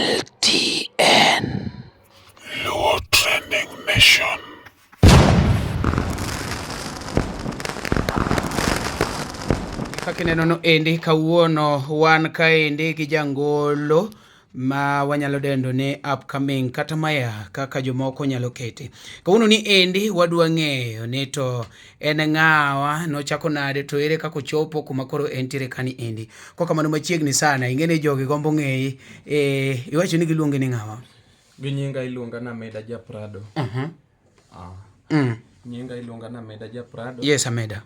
LTN Luo Trending Nation. Kaka ineno endi kawuono wan kaendi gi jangolo ma wanyalo dendo ni upcoming kata maya kaka jomoko nyalo kete. Kawuono ni endi wadwa ng'eyo ni to en ng'awa, nochako nade, to ere kako chopo kuma koro entiere kani endi. Koka mano machiegni sana ing'eni jogi gombo ng'eyi, iwacho ni giluongi ni ng'awa? Gi nyinga iluonga na Ameda ja Prado. Nyinga iluonga na Ameda ja Prado. Yes, Ameda.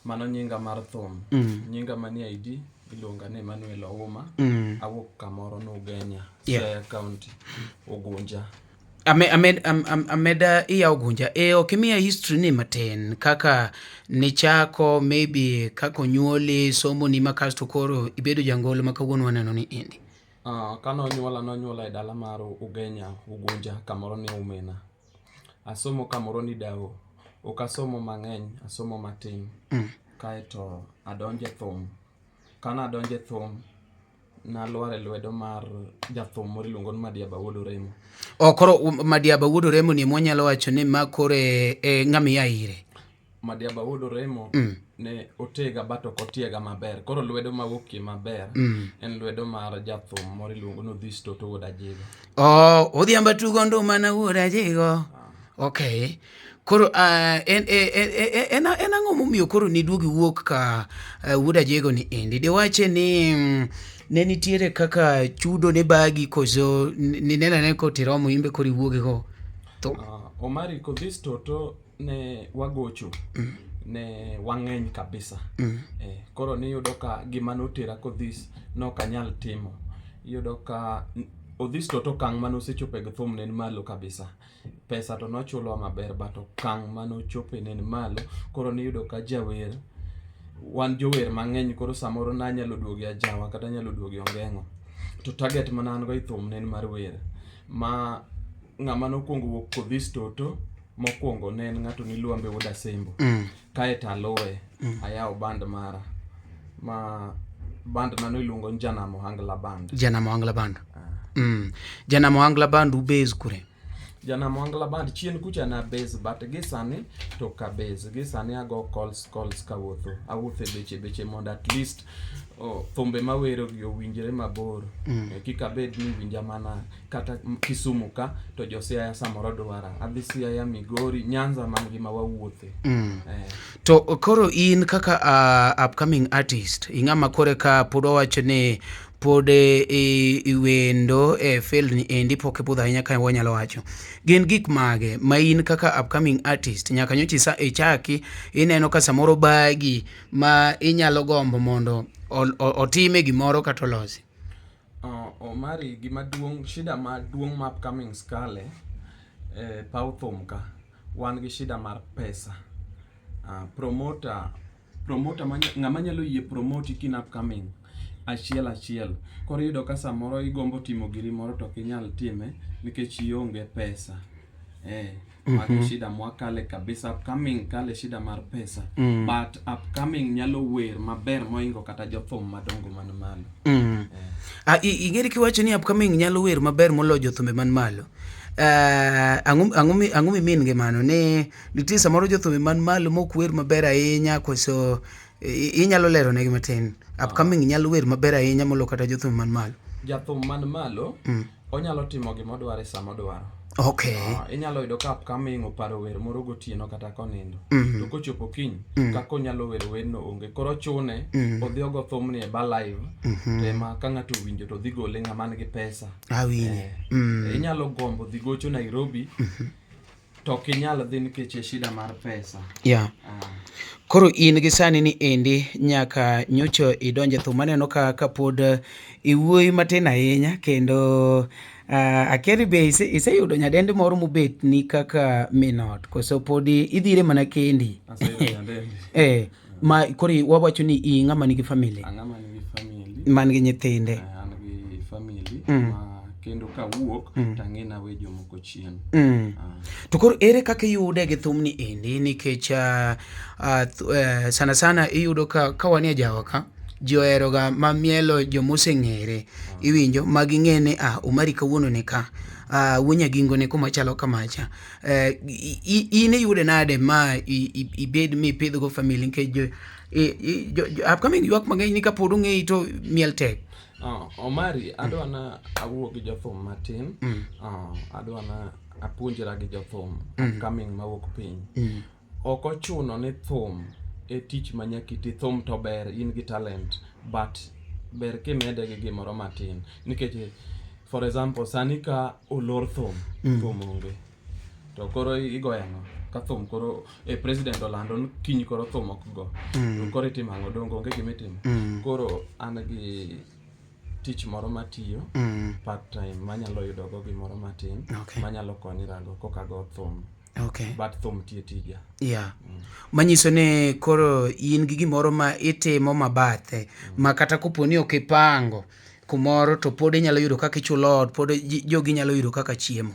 Mano nyinga mar thum. Nyinga manie ID iluonga ni Manuel Ouma. Awuok kamoro no Ugenya, Siaya County, Ugunja. Ameda iya Ugunja. Ok imiya history ni matin, kaka nichako, maybe kako nyuoli, somo ni makasto koro ibedo jangolo ma kawuono waneno ni endi. Nonyuola e dala mar Ugenya, Ugunja, kamoro ni Umena. Asomo kamoro ni Dao. Ok asomo mang'eny, asomo matin. Kaeto adonje thum. Kana adonje thum, naluar e lwedo mar jathum moro iluongo ni Madiaba Wuod Oremo. Koro Madiaba Wuod Oremo ni mwanyalo wacho ni ma koro ng'amiya ire. Madiaba Wuod Oremo ne otega but ok otiega maber. Koro lwedo mawuokie maber en lwedo mar jathum moro iluongo ni Odhis Toto Wuod Ajego. Odhiambo tugo nduma na Wuod Ajego. Okay. Koro en ang'o momiyo koro niduogi wuok ka Wuod Ajego ni endi? Diwache ni ne nitiere kaka chudo ne bagi koso ni nena ko tiromo imbe koro iwuoge go? Omari Odhis Toto ne wagocho. Ne wang'eny kabisa. Koro niyudo ka gima notera Odhis nokanyal timo. Iyudo ka Odhis Toto okang' manosechope gi thum ne malo kabisa. Pesa to nochulo maber but okang' manochope ne malo. Koro niyudo ka jawer, wan jower mang'eny, koro samoro nanyalo duogi ajawa kata nyalo duogi Ongeng'o. To target mana an go i thum ne mar wer. Ma ng'ama nokuongo wuok Odhis Toto mokuongo ne en ng'ato niluambe Wuod Asembo. Kaeto aluwe ayawo band mara. Ma band nano iluongo ni Janam Ohangla Band. Janam Ohangla Band. Janam Ohangla Band ubase kure? Janam Ohangla Band chien kucha na base but gi sani to ka base. Gi sani ago calls kawuotho. Awuotho e beche mondo at least thumbe mawero gi owinjre mabor. Kika bed ni winja mana kata Kisumu ka to jo Siaya samoro dwara. Adhi Siaya, Migori, Nyanza mangima wawuothe. To koro in kaka upcoming artist, ing'ama kore ka pod wacho ni pod iwendo e field ni endi pok ipudho ahinya ka wanyalo wacho. Gin gik mage ma in kaka upcoming artist nyaka nyocha ichaki ineno ka samoro bagi ma inyalo gombo mondo otime gimoro kata olosi? Omari shida maduong' ma upcoming skale paw thum ka wan gi shida mar pesa. Promoter ng'ama nyalo yie promote kin upcoming achiel. Koro iyudo ka samoro igombo timo giri moro to kinyal time nikech ionge pesa. Magi shida mwakale kabisa. Upcoming kale shida mar pesa. But upcoming nyalo wer maber moingo kata jothum madongo man malo. Ing'eri kiwacho ni upcoming nyalo wer maber molo jothumbe man malo. Ang'o mimin gi mano? Ni nitie samoro jothumbe man malo mok wer maber ahinya koso inyalo lero negi matin? Upcoming nyalo wer maber ahinya molo kata jothum man malo? Jathum man malo onyalo timo gima odwaro e sama odwaro. Okay. Inyalo yudo ka upcoming oparo wer moro gotieno kata konindo. To kochopo kiny kako nyalo wer werno onge. Koro chune odhi ogo thumni e ba live. Tema ka ng'ato winjo to dhi gole ng'ama nigi pesa. Inyalo gombo dhi gocho Nairobi to kinyalo dhi nikech shida mar pesa. Koro in gi sani ni endi nyaka nyocho idonje thum. Maneno ka pod iwuoyi matin ahinya kendo akeri be iseyudo nyadendi moro mobet ni kaka minot koso pod idhire mana kendi? Ma koro wawacho ni i ng'ama nigi family? Ng'ama nigi family. Man gi nyithinde? An gi family. Kendo kawuok tang'ina we jomoko chien. To koro ere kaka iyude gi thum ni endi nikech sana iyudo ka wanie jawa ka johero ga mamielo jomoseng'ere iwinjo maging'ene Omari kawuono ni ka wuonya gingo ne kuma chalo kamacha in iyude nade ma ibed mipidho go family nikech upcoming ywak mang'eny ni kapod ong'eyi to miel tek. Omari adwana awuo gi jothum matin. Adwana apuonjra gi jothum upcoming mawuok piny. Ok ochuno ni thum e tich manyakiti. Thum to ber, in gi talent, but ber kimede gi gimoro matin nikech for example sani ka olor thum onge to koro igoyano ka thum koro president olando kiny koro thum ok go to koro itimo ang'o, dongo onge gimitimo. Koro an gi tich moro matiyo part time manyalo yudo go gimoro matin manyalo konyrago kokago thum. But thum tie tija. Manyiso ne koro in gi gimoro ma itimo mabathe ma kata koponi ok ipango kumoro to pod inyalo yudo kaka ichulo ot, pod jogi nyalo yudo kaka chiemo.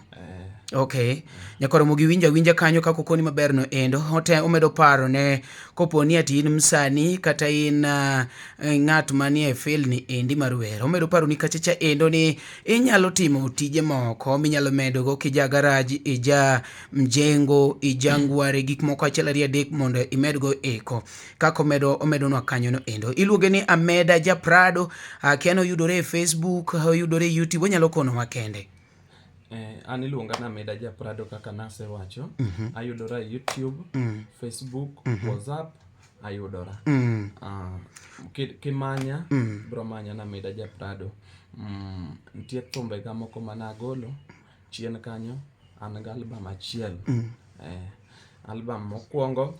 Nyakoro mogi winja kanyo kako koni maber no endo omedo paro ne koponi ati in msani kata in ng'at manie field ni endi mar wero, omedo paro ni kachacha endo ni inyalo timo tije moko minyalo medo go kija garage, ija mjengo, ija ngware, gik moko achiel ariyo adek mondo imed go eko kako omedo nwa kanyo no endo. Iluonge ni Ameda ja Prado, kiano yudore e Facebook, yudore YouTube, onyalo kono makende. An iluonga na Ameda ja Prado kaka nasewacho. Ayudora YouTube, Facebook, WhatsApp ayudora. Kimanya bro manya na Ameda ja Prado. Nitie thumbe ga moko managolo chien kanyo, an ga album achiel. Album mokwongo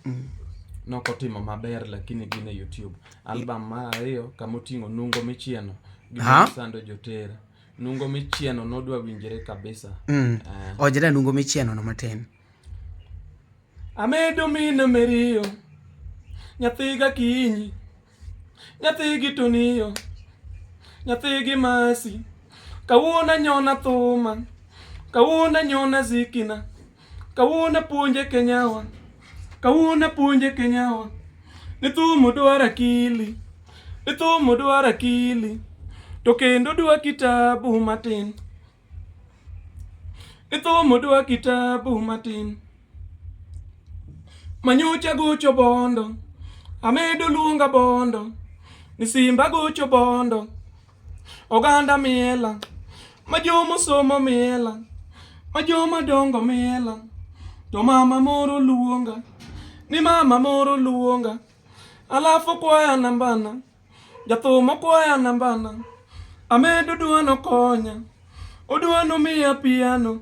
nokotimo maber lakini gine YouTube. Album mar ariyo kamoting'o nungo michieno sando jotera. Nungo michieno nodwa winjere kabisa. Ojeda nungo michieno no matin. Amedo mine meriyo, nyathiga kinyi, nyathigi toniyo, nyathigi masi, kawuona nyona thuma, kawuona nyona zikina, kawuona puonje kenyawa, kawuona puonje kenyawa, ni thumu dwara akili, ni thumu dwara akili, to kendo dwa kitabu matin, ni thumu dwa kitabu matin. Manyucha gocho bondo, Amedo luonga bondo, ni simba gocho bondo, oganda miela, majomo somo miela, majoma dongo miela, to mama moro luonga, ni mama moro luonga, alafu kwaya nambana, jathumo kwaya nambana, Amedo duano konya, oduano mia piano,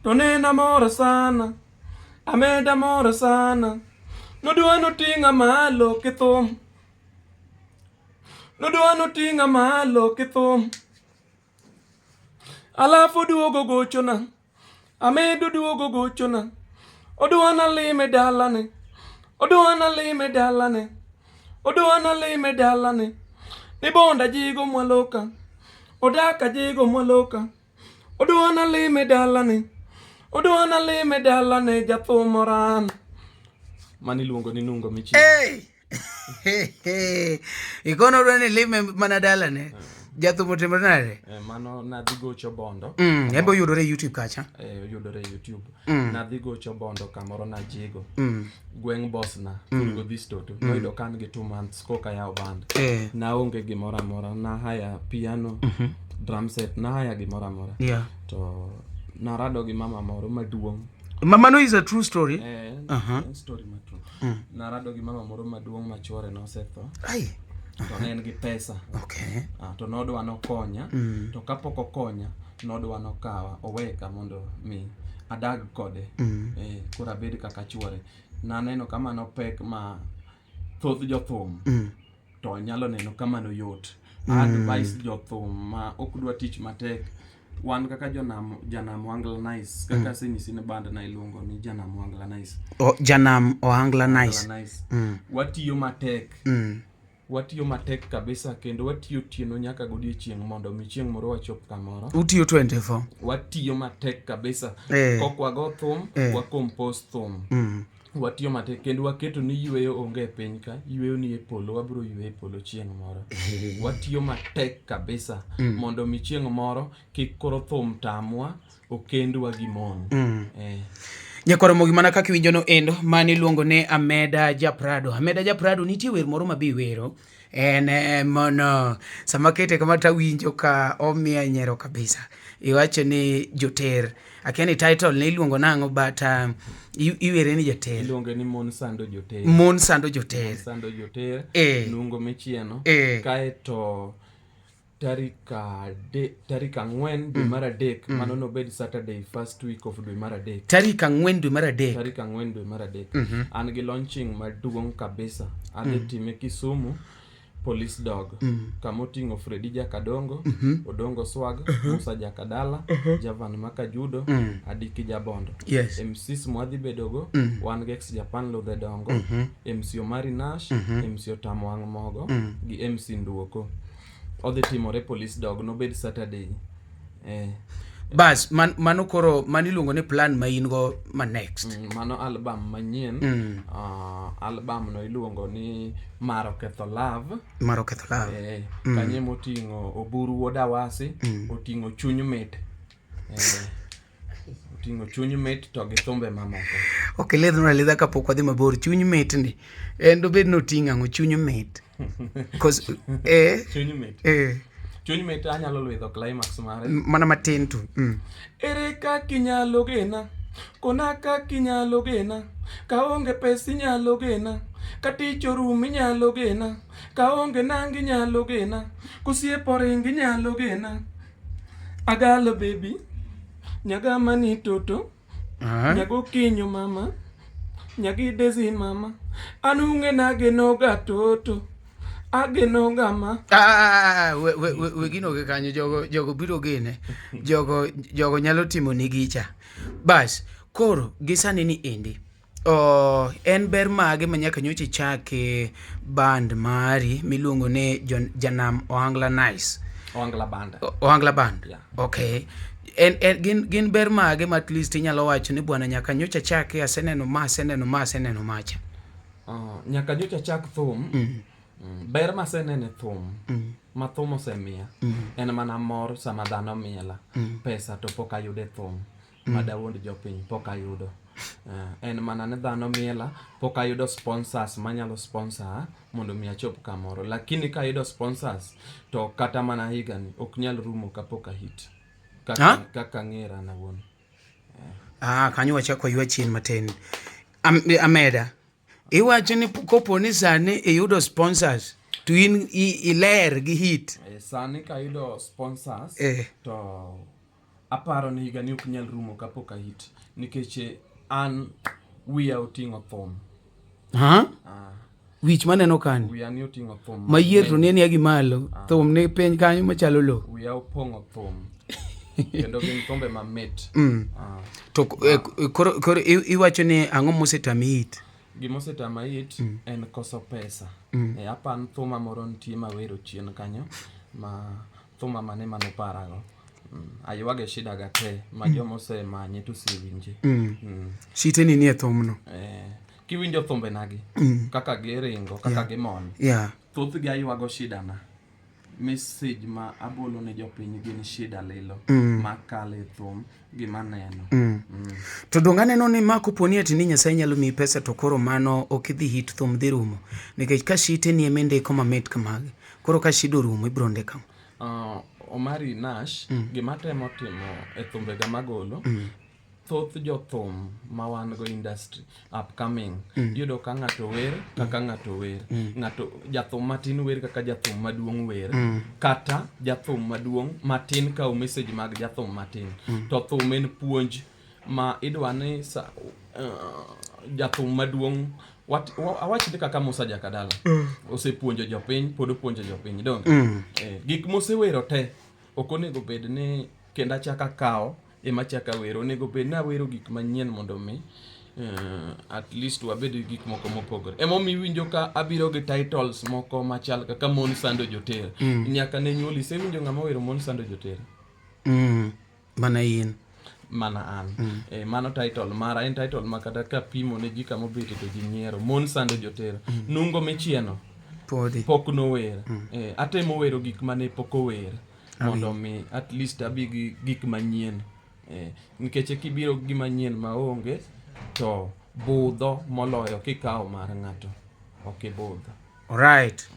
to nena moro sana, Ameda moro sana, noduano tinga malo kithum, noduano tinga malo kithum, alafu duogo gochona, Amedo duogo gochona, oduana lime dalane, oduana lime dalane, oduana lime dalane, ni bonda jigo mwaloka, odaka jigo mwaloka, oduana lime dalane, oduana lime dalane jathumoran. Mani luongo ni nungo michi. Ikono udwani lime mana dalane. Jathumo timo nade? Mano nadhi gocho bondo. Ebo yudore YouTube kacha. Yudore YouTube. Nadhi gocho bondo kamoro na jigo. Gweng boss na. Turgo this toto. Noido kan gi 2 months koka yao band. Na onge gimora mora. Na haya piano, drum set. Na haya gimora mora. To narado gi mama moro maduong'. Mama is a true story. Story matru. Narado gi mama moro maduong' machore nosetho. To ne en gi pesa. To nodwa nokonya. To kapok okonya, nodwa nokawa oweka mondo mi adag kode. Koro abed kaka chuore. Naneno kama nopek ma thoth jothum. To nyalo neno kama no yot. Advice jothum ma ok dwa tich matek. Wan kaka janam ohangla nice. Kaka senyisi ne band na iluongo ni janam ohangla nice. Janam ohangla nice. Watiyo matek. Watiyo matek kabisa kendo watiyo tieno nyaka godiechieng' mondo mi chieng' moro wachop kamoro. Utiyo 24. Watiyo matek kabisa. Kok wago thum, wakompose thum. watiyo matek kendo waketo ni yweyo onge piny ka, yweyo ni e polo, wabiro yweyo e polo chieng' moro. Watiyo matek kabisa mondo mi chieng' moro kik koro thum tamwa okendwa gi mon. Nyakoro mogi mana kaka iwinjo no endo mani luongo ne Ameda ja Prado. Ameda ja Prado nitie wer moro ma bi wero en mono sama kete kama tawinjo ka omiya nyero kabisa. Iwacho ni joter, akia ni title ne iluongo nang'o but iwere ni joter. Iluongo ni mon sando joter. Mon sando joter. Mon sando joter. Nungo michieno. Kaeto tarik 4 dwe mar adek, mano nobed Saturday first week of dwe mar adek. Tarik 4 dwe mar adek. Tarik 4 dwe mar adek. An gi launching maduong' kabisa. Adhi time Kisumu Police Dog. Kamoting'o Fredi Jakadongo, Odongo Swag, Musa Jakadala, Javan Makajudo, Adiki Jabondo. Yes. MCs mwadhi bedogo, wan Gex Japan Lodhe Dongo, MC Omari Nash, MC Otamo Wang' Mogo, gi MC Nduoko. Odhi timore Police Dog, nobed Saturday. Bas, mano koro maniluongo ni plan ma in go ma next. Mano album manyien. Album no iluongo ni Maro Ketho Love. Maro Ketho Love. Kanye moting'o Oburu Wodawasi, oting'o Chuny Mit. Oting'o Chuny Mit to gi thumbe mamoko. Ok, ledha kapok wadhi mabor. Chuny Mit ni en dobed noting'o ang'o Chuny Mit. Cause Chuny Mit. Chuny Mit anyalo lwedho climax mare. Mana matin tu. Ere kaka inyalo gena, kona kaka inyalo gena, kaonge pesa inyalo gena, katich orum inyalo gena, kaonge nangi inyalo gena, kosiepo ring inyalo gena. Agalo baby, nyaga mani toto, nyago kinyo mama, nyagi desi mama, anunge nageno ga toto. Ageno gama. We gino ke kanyo jogo biro gene. Jogo nyalo timo ni gicha. Bas, koro gisani ni endi. En ber mage manyaka nyochi chake band mari miluongo ne Janam Ohangla Nice. Ohangla Band. Ohangla Band. Yeah. Okay. Gin ber mage ma at least inyalo wacho ni bwana nyaka nyocha chake aseneno macha. Nyaka nyocha chak thum. Ber masenene thum, ma thum osemia, en mana mor sama dhano miela, pesa to pok ayude thum, madawond jopiny pok ayudo. En mana ne dhano miela, pok ayudo sponsors manyalo sponsor mondo mi achop kamoro, lakini ka ayudo sponsors to kata mana higani ok nyal rumo kapok ahit. Kaka ng'era na won. Kanyo wachako ywa chien matin. Ameda. Iwacho ni kopo ni sani iyudo sponsors to in iler gi hit. Sani ka iyudo sponsors to aparo ni higa ni ok nyal rumo kapok a hit nikech an wiya oting'o thum. Wich maneno kan. Wiya ni oting'o thum. Mayier to ne gi malo. Thum ne piny kanyo machalo lo. Wiya opong'o thum. Kendo gin thumbe mamit. To koro iwacho ni ang'o mosetami hit? Gimosetama hit en koso pesa. Apan thuma moro nitie mawero chien kanyo ma thuma mane manoparago. Aywage shida ga te ma jomose manye to siwinje. Shite ni nie thumno. Kiwinjo thumbe nagi kaka giringo, kaka gimon. Thoth gi aywago shida na. Message ma abolo ne jopiny gin shida lilo makale thum gima neno. To donga neno ni mako poni ati ni Nyasaye nyalo mi pesa to koro mano okidhi hit thum dhi rumo nikech ka shite ni emende koma met kamage koro ka shido rumo ibro ndeka. Omari Nash gima temo timo e thumbe ga magolo thoth jothum ma wan go industry upcoming yudo ka ng'ato wer kaka ng'ato wer, ng'ato jathum matin wer kaka jathum maduong' wer, kata jathum maduong' matin ka message mag jathum matin. To thum en puonj ma idwani jathum maduong' awach kaka Musa Jakadala osepuonjo jopiny, pod opuonjo jopiny dong. Gik mosewero te ok onego bed ni kenda chaka kao ema chaka wero, onego bed na wero gik manyien mondo mi at least wabed gik moko mopogore. Emo mi winjo ka abiro gi titles moko machal kaka Mon Sando Joter. Nyaka ne nyuoli se winjo ng'ama wero Mon Sando Joter. Mana in. mana an. Mano title mara, en title makata ka pimo ne ji kama obete to ji nyiero. Mon sando jotero. Nungo michieno. Pok no wer. Atemo wero gik mane pok ower. Mondo mi at least abi gi gik manyien. Nikech kibiro gi manyien maonge to budho moloyo kikawo mar ng'ato. Ok budho. Alright.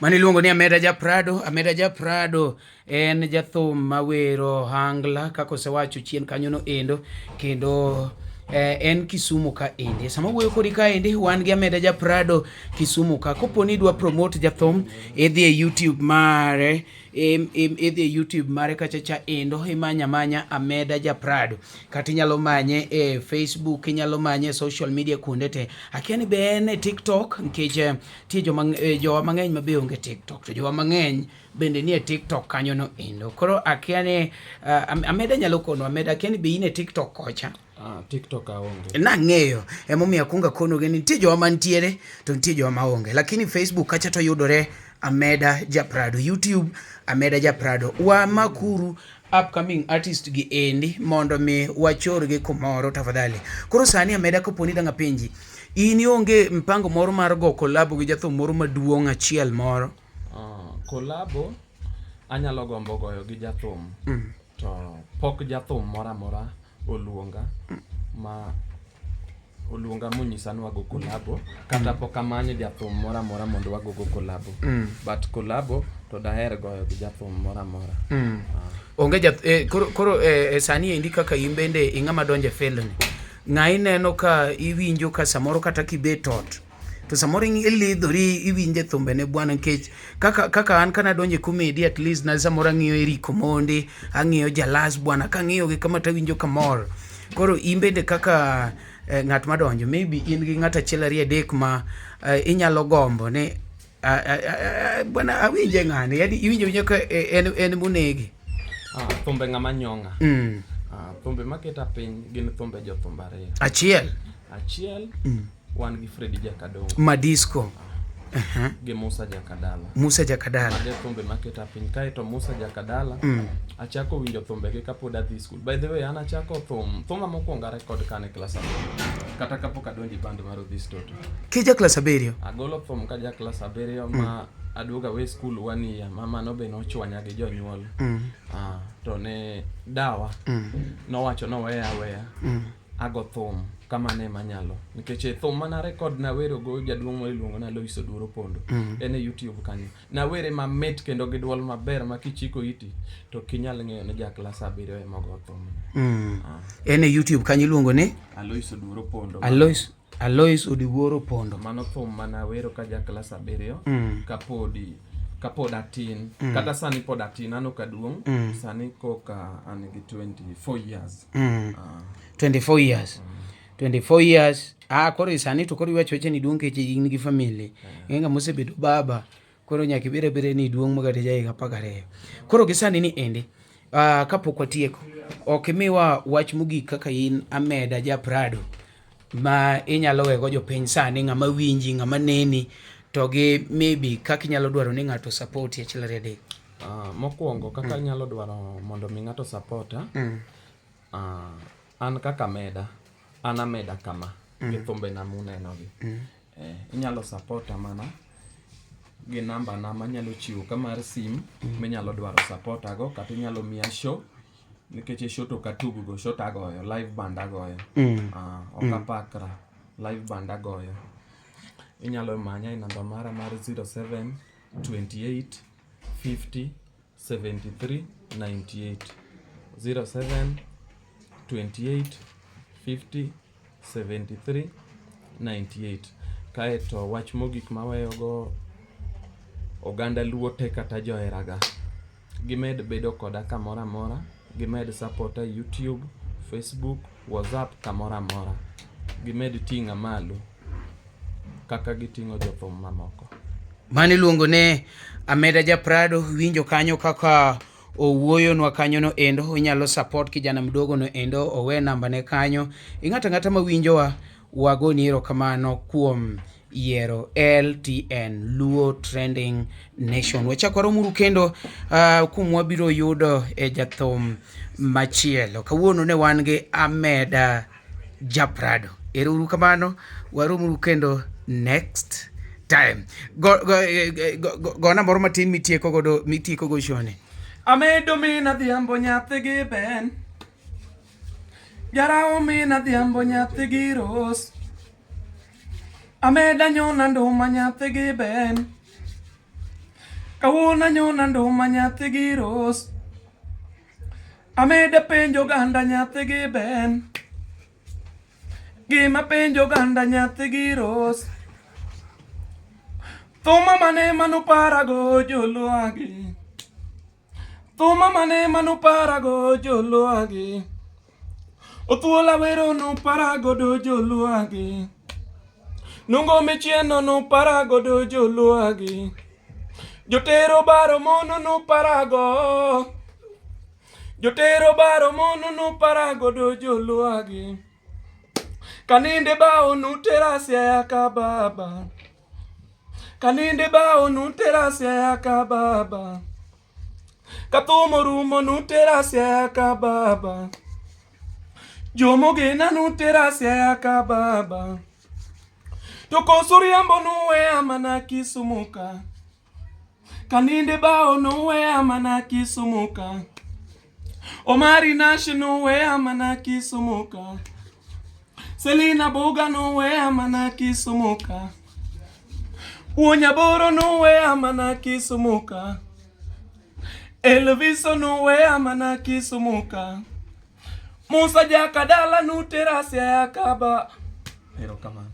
Mani luongo ni Ameda ja Prado. Ameda ja Prado en jathum mawero ohangla kaka osewacho chien kanyo no endo kendo en Kisumu ka ende. Sama wuoyo kodi ka ende wan gi Ameda ja Prado Kisumu ka. Koponi idwa promote jathum idhi e YouTube mare idhi e YouTube mare kacha endo imanya Ameda ja Prado. Kata inyalo manye e Facebook, inyalo manye e social media kuonde te. Akia ni be en e TikTok nikech tie jowa mang'eny ma be onge TikTok to jowa mang'eny bende ni e TikTok kanyo no endo. Koro akia ni Ameda nyalo kono. Ameda akia ni be in e TikTok kocha. TikTok aonge. Nang'eyo emomiyo akunga kono ge nitie jowa mantiere to nitie jowa maonge, lakini Facebook kacha to yudore Ameda ja Prado, YouTube Ameda ja Prado. Wa makuru upcoming artist gi endi mondo mi wachor gi kumoro tafadhali. Koro sani Ameda koponi danga penji, in onge mpango moro mar go collab gi jathum moro maduong' achiel moro? Collabo anyalo gombo goyo gi jathum. To pok jathum mora oluonga monyisa ni wago collabo kata pok amanye jathum mora mondo wago collabo. But collabo to daher goyo gi jathum mora. Onge koro sani endi kaka in bende ing'ama donje felony. Ng'ai neno ka iwinjo ka samoro kata kibetot to samoro ilidhori iwinje thumbe ne bwana nikech kaka an kana donje comedy at least na samoro ang'iyo Eriko Monde, ang'iyo Jalas bwana, ka ang'iyo gi kama tawinjo kamor. Koro in bende kaka ng'at madonjo maybe in gi ng'at achiel ariyo adek ma inyalo gombo ne bwana awinje ng'ane, yani iwinjo ka en munegi. Thumbe ng'ama nyong'a. Thumbe maketa piny gin thumbe jothumbe ariyo. Achiel wan gi Fredi Jakadongo Madisco gi Musa Jakadala. Ade thumbe maketa piny kae to Musa Jakadala achako winjo thumbe gi kapod adhi school. By the way an achako thuma mokwongo record kane class 7 kata kapok adonjo band mar Odhis Toto. Kija class 7? Agolo thum ka ja class 7 ma aduoga we school 1 year. Mama no be nochwanya gi jonyuol. To ne dawa nowacho no weya ago thum kama ne manyalo nikech thum mana record na wero go jaduong' mo iluongo na Loiso Duro Pondo. En e YouTube kanyo na were mamit kendo gi duol maber ma kichiko iti to kinyal ng'eyo ne ja class 7 mogo thum. En e YouTube kanyo iluongo ni Loiso Duro Pondo. Alois Odiwuoro Pondo. Mano thum mana wero ka ja class 7 kapod atin kata sani pod atin ano kaduong' sani koka an gi 24 years. 24 years. 24 years. Koro sani to koro iwacho weche ni duong' keche in gi family. Ng'enga mosebedo baba. Koro nyaki bire ni duong' magate jaiga 12. Koro gisani ni endi. Kapok watieko. Ok miwa wach mogik kaka in Ameda ja Prado ma inyalo wego jopiny sani ng'ama winji ng'ama neni to gi maybe kaka inyalo dwaro ni ng'ato support achiel ariyo adek. Mokwongo kaka inyalo dwaro mondo mi ng'ato support an kaka Ameda kama gi thumbe na muneno gi. Inyalo support mana gi namba na manyalo chiwo kamar sim minyalo dwaro support ago kata inyalo miya show nikech show to katugo go show tagoyo live band agoyo. Okapakra live band agoyo. Inyalo manya namba mara mar 07 28 50 73 98 07 28 50 73 98. Kaeto wach mogik maweyo go oganda luo te kata joheraga gimed bedo koda kamora mora, gimed supporta YouTube, Facebook, WhatsApp kamora mora, gimed ting'a malo kaka giting'o jothum mamoko. Mani luongo ne Ameda ja Prado. Winjo kanyo kaka owuoyo nwa kanyo no endo. Inyalo support kijana mdogo no endo, owe namba ne kanyo. Ing'ata ma winjo wagoni erokamano kuom yiero LTN, Luo Trending Nation. Wachako romuru kendo kum wabiro yudo jathum machielo. Kawuono ne wan gi Ameda ja Prado. Ero kamano, waromuru kendo next time. Gona moro matin mitieko go shone. Amedo mina dhiambo nyathi gi ben, Jarao mina dhiambo nyathi gi ros, Ameda nyona nduma nyathi gi ben, Kawuono nyona nduma nyathi gi ros, Ameda penjo ganda nyathi gi ben, Gima penjo ganda nyathi gi ros, Thuma mane manuparago joluagi, Thuma mane manuparago joluagi, Othuola wero nuparago do joluagi, Nungo michieno nuparago do joluagi, Jotero baro mono nuparago, Jotero baro mono nuparago do joluagi, Kaninde bao nuterasia ya kababa, Kaninde bao nuterasia ya kababa, Kathumo rumo nuterasia ya kababa, Jomo gena nuterasia ya kababa, Toko suriambo nuwe amana kisumuka, Kaninde bao nuwe amana kisumuka, Omari nashi nuwe amana kisumuka, Selina Boga nuwe amana kisumuka, Unyaboro nuwe amana kisumuka, Elviso nuwe amana kisumuka, Musa jakadala nuterasia yakaba. Pero come on.